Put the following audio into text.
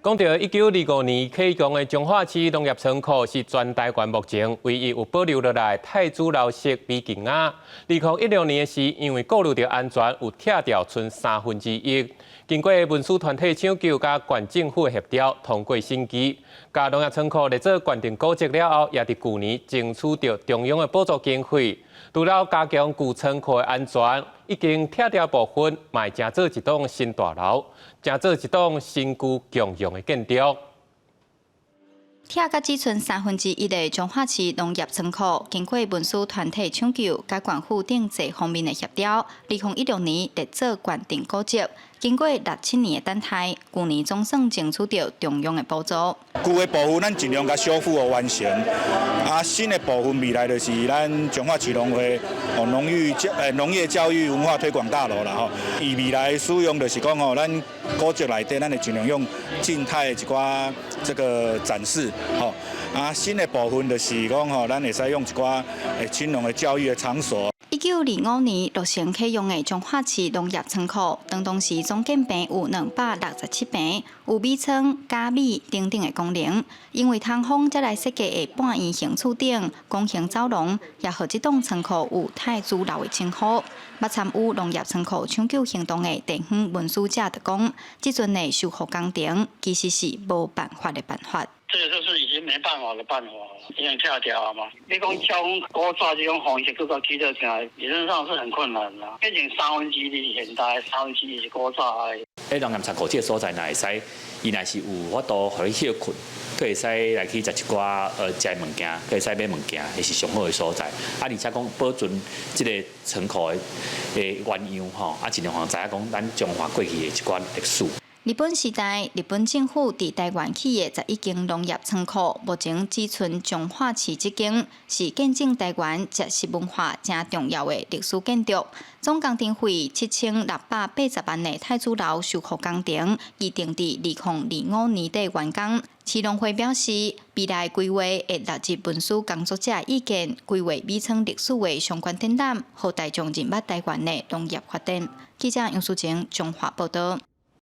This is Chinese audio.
讲到1925年启用的彰化市农业仓库，是全台湾目前唯一有保留落来太子楼式美景啊。2016年时，因为顾虑到安全，有拆掉剩1/3。经过文书团体抢救加县政府协调，通过审计，甲农业仓库来做决定估值了后，也伫去年争取到中央的补助经费。除了加强旧仓库的安全，已经拆掉部分，嘛正做一栋新大楼，正做一栋新旧共用的建筑。拆甲只剩1/3的彰化市农业仓库，经过文书团体抢救、甲县府等多方面的协调，2016年得做决定估值。经过6、7年的等待，去年总算争取到中央的补助。旧的部分咱尽量甲修复和完成，新的部分未来就是咱彰化市农会农业教育文化推广大楼啦吼。伊未来使用就是讲吼，咱估值内底咱会尽量用静态一寡这个展示吼。新的部分就是讲吼，咱会使用一寡青农的教育的场所。1925年落成启用的彰化市农业仓库，当时总建坪有267坪，有米仓、加米等等的功能。因为通风，才来设计的半圆形厝顶、公形走廊，也和这栋仓库有太子楼的称呼。捌参与农业仓库抢救行动的地方文书者就讲，这阵的修复工程其实是无办法的办法。这个就是已经没办法的办法了，已经跳掉了嘛。你讲交通高炸这种方式各个提得起来，理论上是很困难的。毕竟3分之一是现代，3分之一是高炸的。喺农业仓库这个所在，若会使，伊若是有法度互你休困，佫会使来去食一寡食物件，佫会使买物件，也是上好的所在。而且讲保存这个仓库的原样吼，尽量知影讲咱中华过去的一寡历史。日本时代，日本政府伫台湾起的11间农业仓库，目前只剩彰化市这间，是见证台湾植食文化正重要的历史建筑。总工程费7680万的太子楼修复工程，预定伫2025年底完工。市农会表示，未来规划会纳入文书工作者意见，规划米仓历史的相关展览，互大众认捌台湾的农业发展。记者杨淑晴，中华报道。